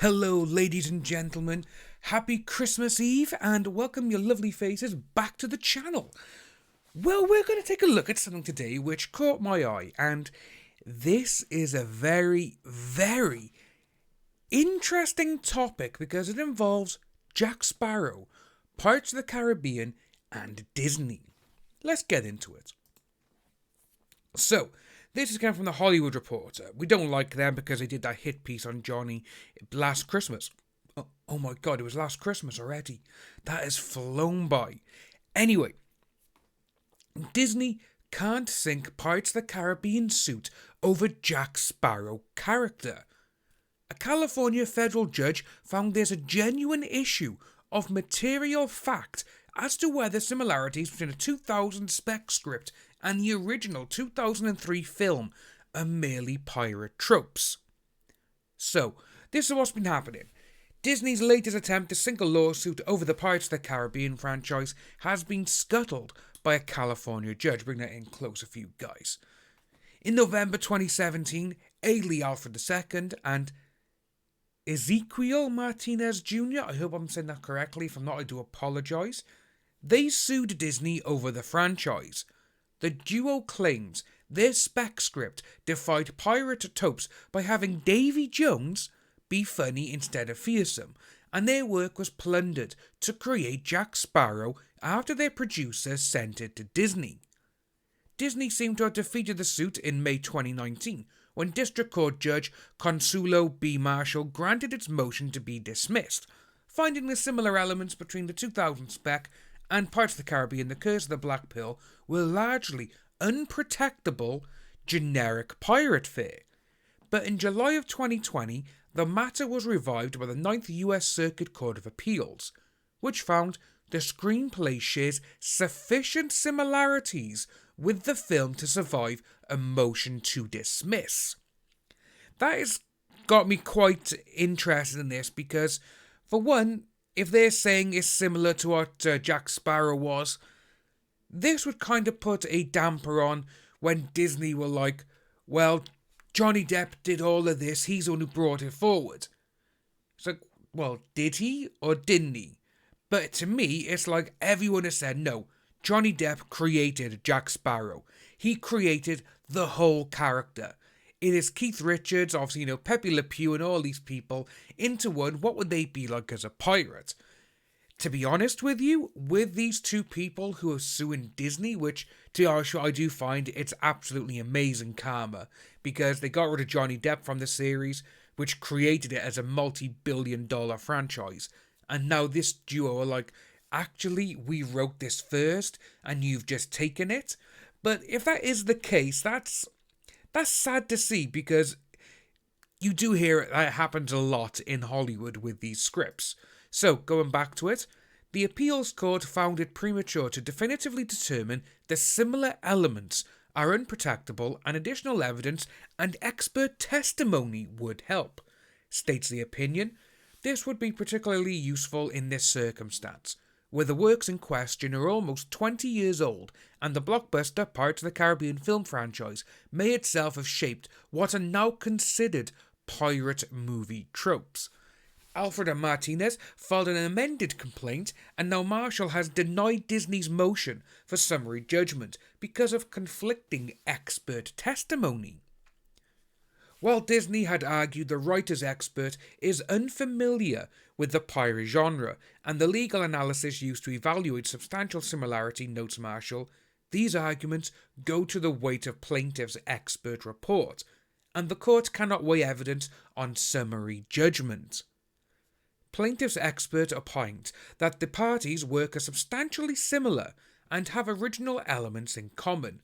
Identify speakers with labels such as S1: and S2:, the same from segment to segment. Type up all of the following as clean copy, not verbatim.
S1: Hello, ladies and gentlemen. Happy Christmas Eve and welcome your lovely faces back to the channel. Well, we're going to take a look at something today which caught my eye, and this is a very, very interesting topic because it involves Jack Sparrow, Pirates of the Caribbean, and Disney. Let's get into it. So, this is coming from the Hollywood Reporter. We don't like them because they did that hit piece on Johnny last Christmas. Oh my god, it was last Christmas already. That has flown by. Anyway, Disney can't sink Pirates of the Caribbean suit over Jack Sparrow character. A California federal judge found there's a genuine issue of material fact as to whether similarities between a 2000 spec script and the original 2003 film are merely pirate tropes. So, this is what's been happening. Disney's latest attempt to sink a lawsuit over the Pirates of the Caribbean franchise has been scuttled by a California judge. Bring that in closer for you guys. In November 2017, Ailey Alfred II and Ezequiel Martinez Jr., I hope I'm saying that correctly, if I'm not I do apologise, they sued Disney over the franchise. The duo claims their spec script defied pirate tropes by having Davy Jones be funny instead of fearsome, and their work was plundered to create Jack Sparrow after their producer sent it to Disney. Disney seemed to have defeated the suit in May 2019, when District Court Judge Consuelo B. Marshall granted its motion to be dismissed, finding the similar elements between the 2000 spec and Pirates of the Caribbean The Curse of the Black Pearl were largely unprotectable generic pirate fare. But in July of 2020, the matter was revived by the 9th US Circuit Court of Appeals, which found the screenplay shares sufficient similarities with the film to survive a motion to dismiss. That has got me quite interested in this because, for one, if they're saying it's similar to what Jack Sparrow was, this would kind of put a damper on when Disney were like, well, Johnny Depp did all of this, he's the one who brought it forward. It's like, well, did he or didn't he? But to me, it's like everyone has said, no, Johnny Depp created Jack Sparrow. He created the whole character. It is Keith Richards, obviously, Pepe Le Pew and all these people into one. What would they be like as a pirate? To be honest with you, with these two people who are suing Disney, which, to be honest, I do find it's absolutely amazing karma, because they got rid of Johnny Depp from the series, which created it as a multi-billion-dollar franchise. And now this duo are like, actually, we wrote this first, and you've just taken it. But if that is the case, that's sad to see, because you do hear it happens a lot in Hollywood with these scripts. So, going back to it, the appeals court found it premature to definitively determine the similar elements are unprotectable and additional evidence and expert testimony would help. States the opinion, this would be particularly useful in this circumstance, where the works in question are almost 20 years old and the blockbuster Pirates of the Caribbean film franchise may itself have shaped what are now considered pirate movie tropes. Alfred and Martinez filed an amended complaint, and now Marshall has denied Disney's motion for summary judgment because of conflicting expert testimony. While Disney had argued the writer's expert is unfamiliar with the pirate genre and the legal analysis used to evaluate substantial similarity, notes Marshall, these arguments go to the weight of plaintiff's expert report, and the court cannot weigh evidence on summary judgment. Plaintiff's expert opined that the parties' work are substantially similar and have original elements in common,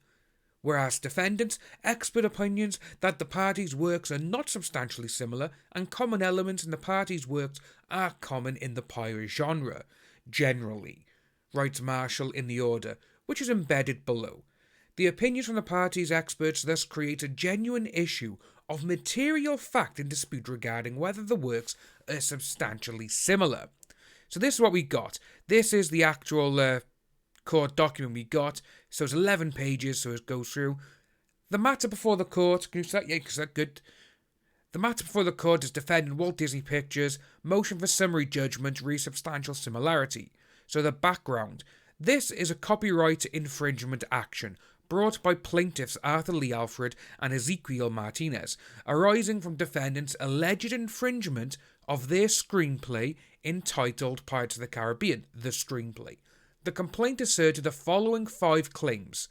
S1: whereas defendants' expert opinions that the parties' works are not substantially similar and common elements in the parties' works are common in the pirate genre, generally, writes Marshall in the order, which is embedded below. The opinions from the parties' experts thus create a genuine issue of material fact in dispute regarding whether the works are substantially similar. So this is what we got. This is the actual court document we got. So it's 11 pages, so it goes through. The matter before the court, can you say, yeah, is that good? The matter before the court is defending Walt Disney Pictures' motion for summary judgment re substantial similarity. So the background. This is a copyright infringement action brought by plaintiffs Arthur Lee Alfred and Ezequiel Martinez, arising from defendants' alleged infringement of their screenplay entitled Pirates of the Caribbean, the screenplay. The complaint asserted the following 5 claims.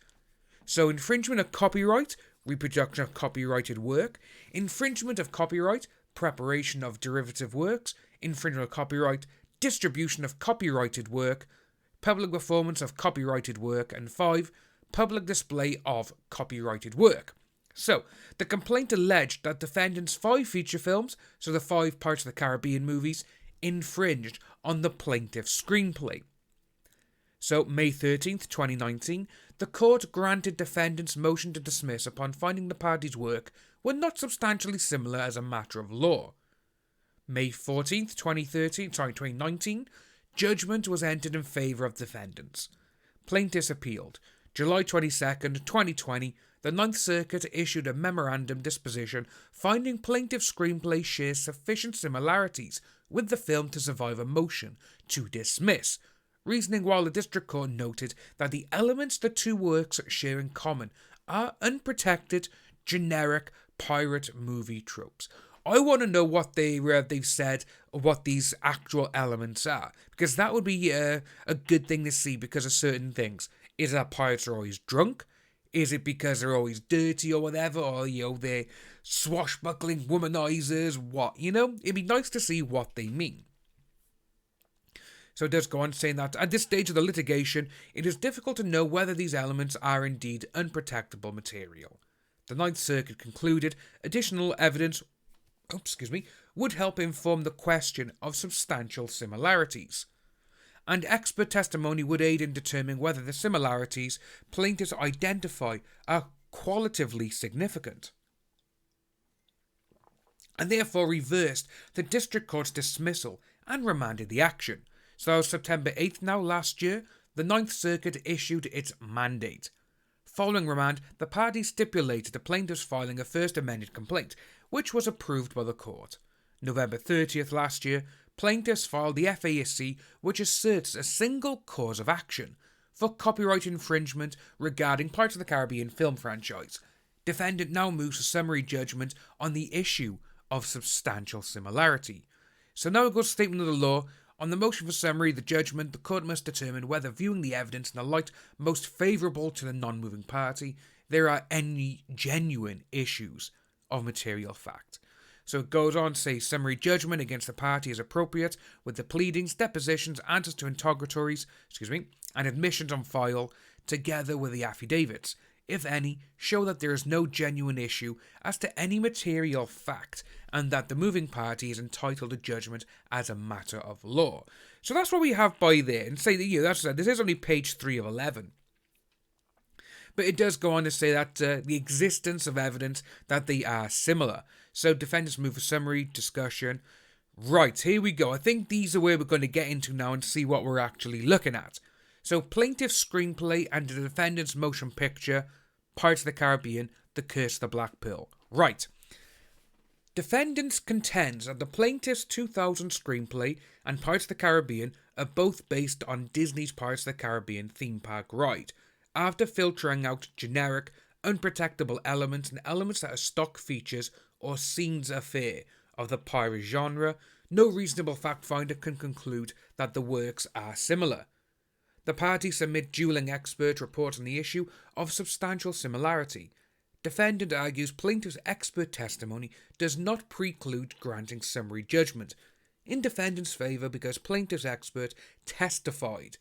S1: So infringement of copyright, reproduction of copyrighted work, infringement of copyright, preparation of derivative works, infringement of copyright, distribution of copyrighted work, public performance of copyrighted work, and 5, public display of copyrighted work. So, the complaint alleged that defendants' 5 feature films, so the 5 Pirates of the Caribbean movies, infringed on the plaintiff's screenplay. So, May 13th, 2019, the court granted defendants' motion to dismiss upon finding the parties' work were not substantially similar as a matter of law. May 14th, 2019, judgment was entered in favour of defendants. Plaintiffs appealed. July 22nd, 2020, the Ninth Circuit issued a memorandum disposition finding plaintiff's screenplay shares sufficient similarities with the film to survive a motion to dismiss, reasoning while the district court noted that the elements the 2 works share in common are unprotected, generic pirate movie tropes. I want to know what they've said, what these actual elements are, because that would be a good thing to see because of certain things. Is it that pirates are always drunk? Is it because they're always dirty or whatever? Or, they're swashbuckling womanizers? What? It'd be nice to see what they mean. So it does go on saying that at this stage of the litigation, it is difficult to know whether these elements are indeed unprotectable material. The Ninth Circuit concluded additional evidence would help inform the question of substantial similarities, and expert testimony would aid in determining whether the similarities plaintiffs identify are qualitatively significant, and therefore reversed the district court's dismissal and remanded the action. So September 8th now last year, the Ninth Circuit issued its mandate. Following remand, the parties stipulated the plaintiffs filing a first amended complaint, which was approved by the court. November 30th last year, plaintiffs filed the FASC, which asserts a single cause of action for copyright infringement regarding Pirates of the Caribbean film franchise. Defendant now moves to summary judgment on the issue of substantial similarity. So now it goes to statement of the law. On the motion for summary, the judgment, the court must determine whether, viewing the evidence in the light most favourable to the non-moving party, there are any genuine issues of material fact. So it goes on to say summary judgment against the party is appropriate with the pleadings, depositions, answers to interrogatories, and admissions on file, together with the affidavits, if any, show that there is no genuine issue as to any material fact and that the moving party is entitled to judgment as a matter of law. So that's what we have by there, and say that this is only page 3 of 11. But it does go on to say that the existence of evidence that they are similar. So defendants move for summary discussion. Right, here we go. I think these are where we're going to get into now and see what we're actually looking at. So plaintiff's screenplay and the defendant's motion picture, Pirates of the Caribbean, The Curse of the Black Pearl. Right. Defendants contends that the plaintiff's 2000 screenplay and Pirates of the Caribbean are both based on Disney's Pirates of the Caribbean theme park ride, after filtering out generic, unprotectable elements and elements that are stock features or scenes affair of the pirate genre. No reasonable fact finder can conclude that the works are similar. The parties submit dueling expert reports on the issue of substantial similarity. Defendant argues plaintiff's expert testimony does not preclude granting summary judgment in defendant's favour because plaintiff's expert testified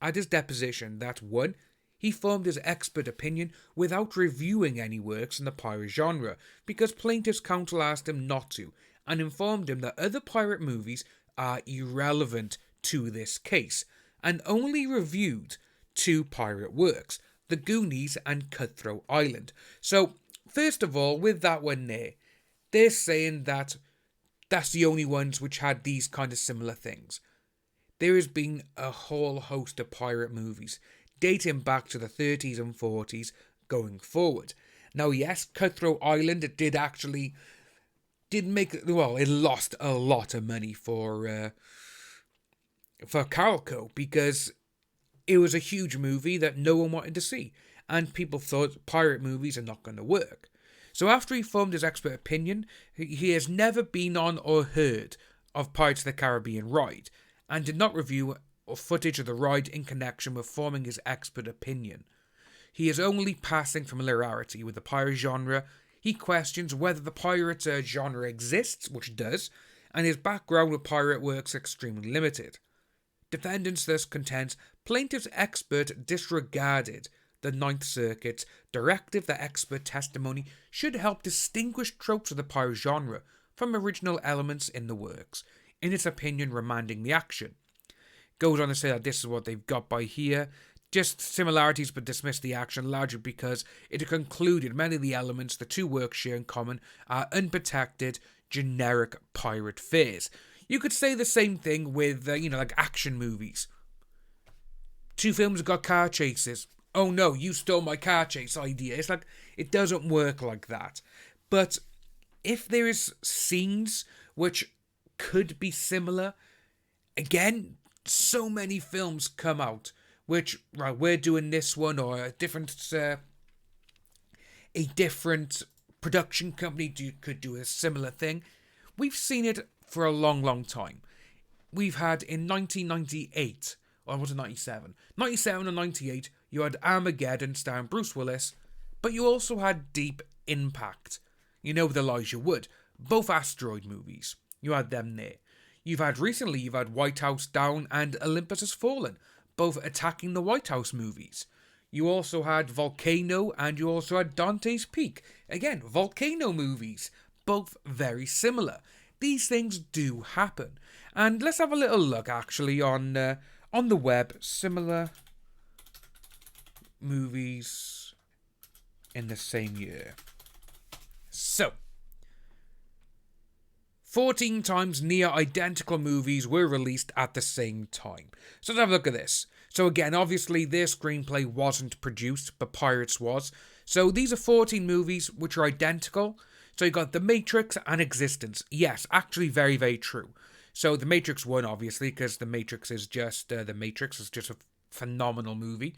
S1: at his deposition that 1. He formed his expert opinion without reviewing any works in the pirate genre because plaintiff's counsel asked him not to and informed him that other pirate movies are irrelevant to this case and only reviewed 2 pirate works, The Goonies and Cutthroat Island. So, first of all, with that one there, they're saying that that's the only ones which had these kind of similar things. There has been a whole host of pirate movies dating back to the 30s and 40s going forward. Now, yes, Cutthroat Island, it did actually didn't make, well, it lost a lot of money for Carolco, because it was a huge movie that no one wanted to see, and people thought pirate movies are not going to work. So after he formed his expert opinion, he has never been on or heard of Pirates of the Caribbean ride, and did not review footage of the ride in connection with forming his expert opinion. He is only passing familiarity with the pirate genre. He questions whether the pirate genre exists, which does, and his background with pirate works extremely limited. Defendants thus contends plaintiff's expert disregarded the Ninth Circuit's directive that expert testimony should help distinguish tropes of the pirate genre from original elements in the works, in its opinion remanding the action. Goes on to say that this is what they've got by here, just similarities but dismiss the action largely because it concluded many of the elements the two works share in common are unprotected, generic pirate fears. You could say the same thing with, like action movies. Two films got car chases. Oh no, you stole my car chase idea. It's like, it doesn't work like that. But if there is scenes which could be similar, again, so many films come out which, right, we're doing this one, or a different production company could do a similar thing. We've seen it for a long, long time. We've had in 1998, or was it 97? 97 and 98, you had Armageddon starring Bruce Willis, but you also had Deep Impact, with Elijah Wood, both asteroid movies. You had them there. You've had White House Down and Olympus Has Fallen, both attacking the White House movies. You also had Volcano, and you also had Dante's Peak. Again, volcano movies, both very similar. These things do happen. And let's have a little look, actually, on the web. Similar movies in the same year. So, 14 times near identical movies were released at the same time. So let's have a look at this. So again, obviously their screenplay wasn't produced, but Pirates was. So these are 14 movies which are identical. So you got The Matrix and Existence. Yes, actually very, very true. So The Matrix won, obviously, because The Matrix is just a phenomenal movie.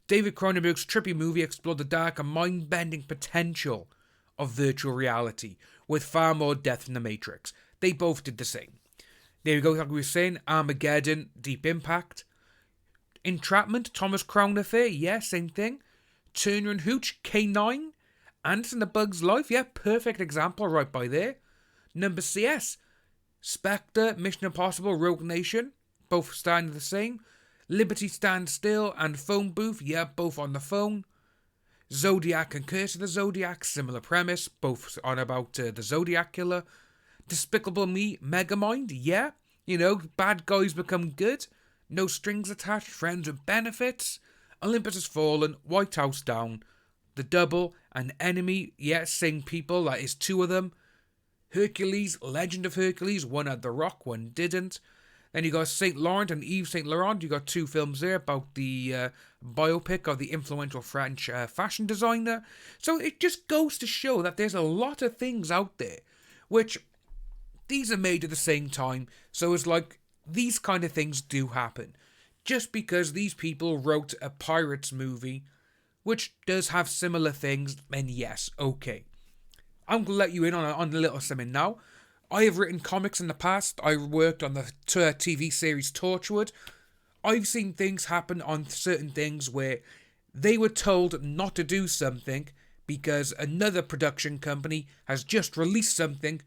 S1: David Cronenberg's trippy movie explored the dark and mind-bending potential of virtual reality, with far more depth than The Matrix. They both did the same. There you go, like we were saying, Armageddon, Deep Impact. Entrapment, Thomas Crown Affair, yeah, same thing. Turner and Hooch, K9. Anderson the Bug's Life, yeah, perfect example right by there. Number CS, Spectre, Mission Impossible, Rogue Nation, both starting the same. Liberty Stand Still and Phone Booth, yeah, both on the phone. Zodiac and Curse of the Zodiac, similar premise, both on about the Zodiac Killer. Despicable Me, Megamind, yeah, bad guys become good. No Strings Attached, Friends with Benefits. Olympus Has Fallen, White House Down. The Double and Enemy, yeah, same people, that is two of them. Hercules, Legend of Hercules, one had The Rock, one didn't. Then you got St. Laurent and Yves St. Laurent. You got two films there about the biopic of the influential French fashion designer. So it just goes to show that there's a lot of things out there, which these are made at the same time. So it's like, these kind of things do happen. Just because these people wrote a Pirates movie, which does have similar things, then yes, okay. I'm going to let you in on a little something now. I have written comics in the past. I worked on the TV series Torchwood. I've seen things happen on certain things where they were told not to do something because another production company has just released something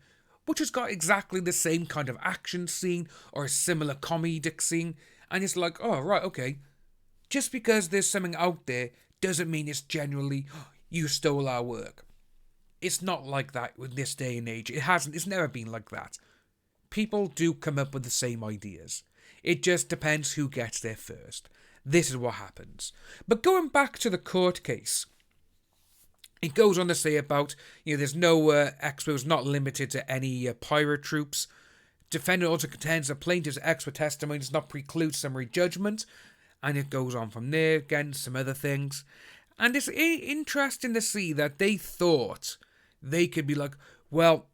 S1: which has got exactly the same kind of action scene or a similar comedic scene. And it's like, oh, right, okay. Just because there's something out there doesn't mean it's genuinely, you stole our work. It's not like that with this day and age. It's never been like that. People do come up with the same ideas. It just depends who gets there first. This is what happens. But going back to the court case, it goes on to say about, there's no expos not limited to any pirate troops. Defendant also contends that plaintiff's expert testimony does not preclude summary judgment. And it goes on from there, again, some other things. And it's interesting to see that they thought they could be like, well,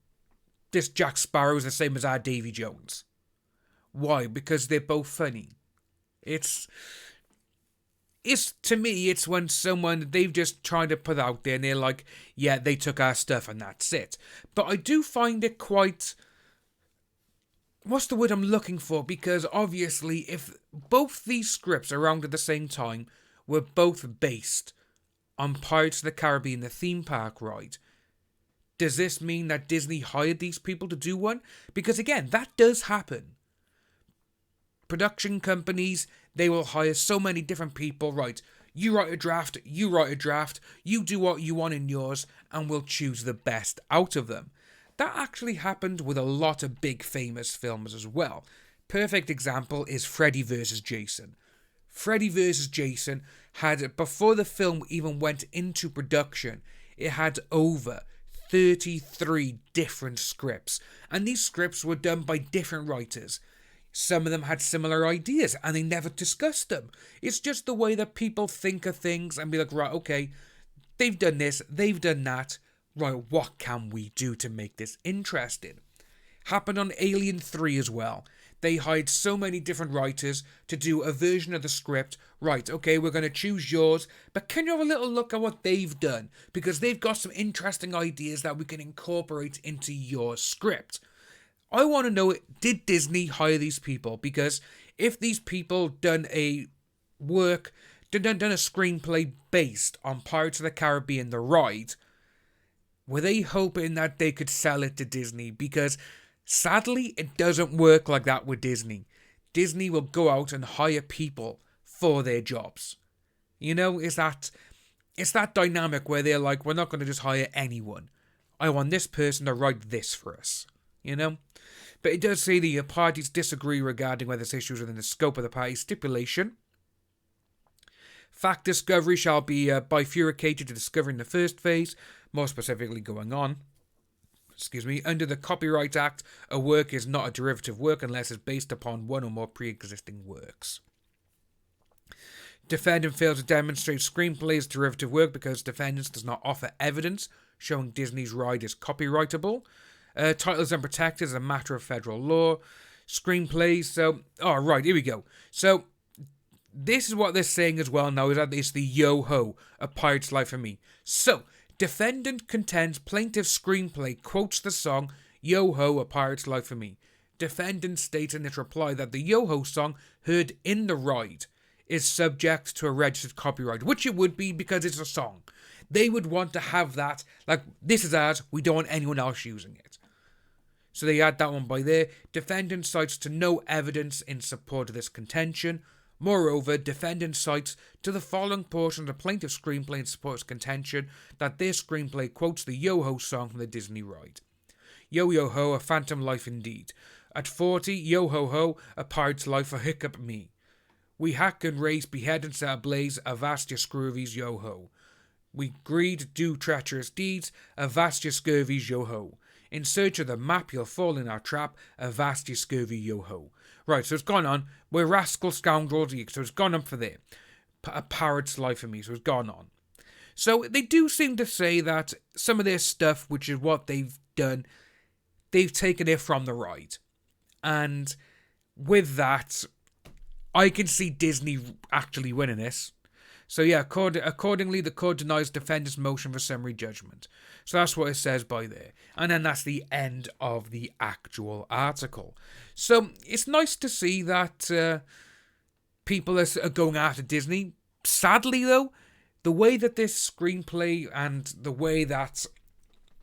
S1: this Jack Sparrow is the same as our Davy Jones. Why? Because they're both funny. It's to me, it's when someone, they've just tried to put out there and they're like, yeah, they took our stuff and that's it. But I do find it quite, what's the word I'm looking for? Because obviously, if both these scripts around at the same time were both based on Pirates of the Caribbean, the theme park ride, does this mean that Disney hired these people to do one? Because again, that does happen. Production companies, they will hire so many different people. Right, you write a draft, you do what you want in yours, and we'll choose the best out of them. That actually happened with a lot of big famous films as well. Perfect example is Freddy vs. Jason. Freddy vs. Jason had, before the film even went into production, it had over 33 different scripts. And these scripts were done by different writers. Some of them had similar ideas and they never discussed them. It's just the way that people think of things and be like, right, okay, they've done this, they've done that. Right, what can we do to make this interesting? Happened on Alien 3 as well. They hired so many different writers to do a version of the script. Right, okay, we're going to choose yours, but can you have a little look at what they've done? Because they've got some interesting ideas that we can incorporate into your script. I want to know, did Disney hire these people? Because if these people done a screenplay based on Pirates of the Caribbean, the ride, were they hoping that they could sell it to Disney? Because sadly, it doesn't work like that with Disney. Disney will go out and hire people for their jobs. You know, it's that dynamic where they're like, we're not going to just hire anyone. I want this person to write this for us. You know? But it does say the parties disagree regarding whether this issue is within the scope of the party stipulation. Fact discovery shall be bifurcated to discovering the first phase, more specifically going on. Under the Copyright Act, a work is not a derivative work unless it's based upon one or more pre-existing works. Defendant fails to demonstrate screenplay is derivative work because defendant does not offer evidence showing Disney's ride is copyrightable. Titles unprotected as a matter of federal law. Screenplays, here we go. So, this is what they're saying as well now, is that it's the Yo-Ho, A Pirate's Life for Me. So, defendant contends plaintiff's screenplay quotes the song Yo-Ho, A Pirate's Life for Me. Defendant states in its reply that the Yo-Ho song heard in the ride is subject to a registered copyright, which it would be because it's a song. They would want to have that, like, this is ours, we don't want anyone else using it. So they add that one by there. Defendant cites to no evidence in support of this contention. Moreover, defendant cites to the following portion of the plaintiff's screenplay in support of his contention that their screenplay quotes the Yo-Ho song from the Disney ride. Yo-Yo-Ho, a phantom life indeed. At 40, Yo-Ho-Ho, a pirate's life, a hiccup me. We hack and raise, behead and set ablaze, avast your scurvies, yo-ho. We greed, do treacherous deeds, avast your scurvies, yo-ho. In search of the map, you'll fall in our trap, avast your scurvy, yo-ho. Right, so it's gone on. We're rascal scoundrels, so it's gone on for there. A pirate's life for me, so it's gone on. So they do seem to say that some of their stuff, which is what they've done, they've taken it from the ride. And with that, I can see Disney actually winning this. So yeah, accordingly, the court denies defendant's motion for summary judgment. So that's what it says by there. And then that's the end of the actual article. So it's nice to see that people are going after Disney. Sadly, though, the way that this screenplay and the way that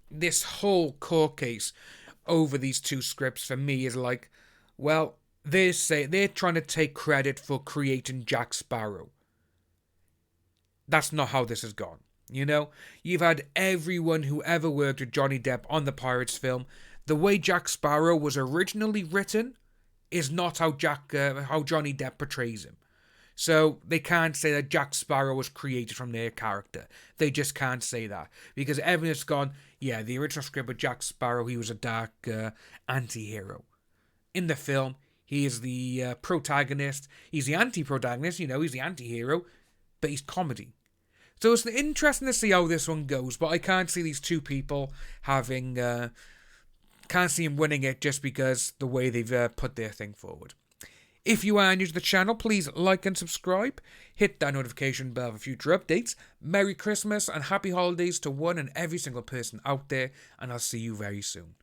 S1: this whole court case over these two scripts for me is like, well, they're trying to take credit for creating Jack Sparrow. That's not how this has gone. You know, you've had everyone who ever worked with Johnny Depp on the Pirates film. The way Jack Sparrow was originally written is not how Johnny Depp portrays him. So they can't say that Jack Sparrow was created from their character. They just can't say that. Because everyone's gone, yeah, the original script with Jack Sparrow, he was a dark anti-hero. In the film, he is the protagonist. He's the anti-protagonist, you know, he's the anti-hero. But he's comedy. So it's interesting to see how this one goes. But I can't see these two people having can't see him winning it just because the way they've put their thing forward. If you are new to the channel, please like and subscribe. Hit that notification bell for future updates. Merry Christmas and happy holidays to one and every single person out there, and I'll see you very soon.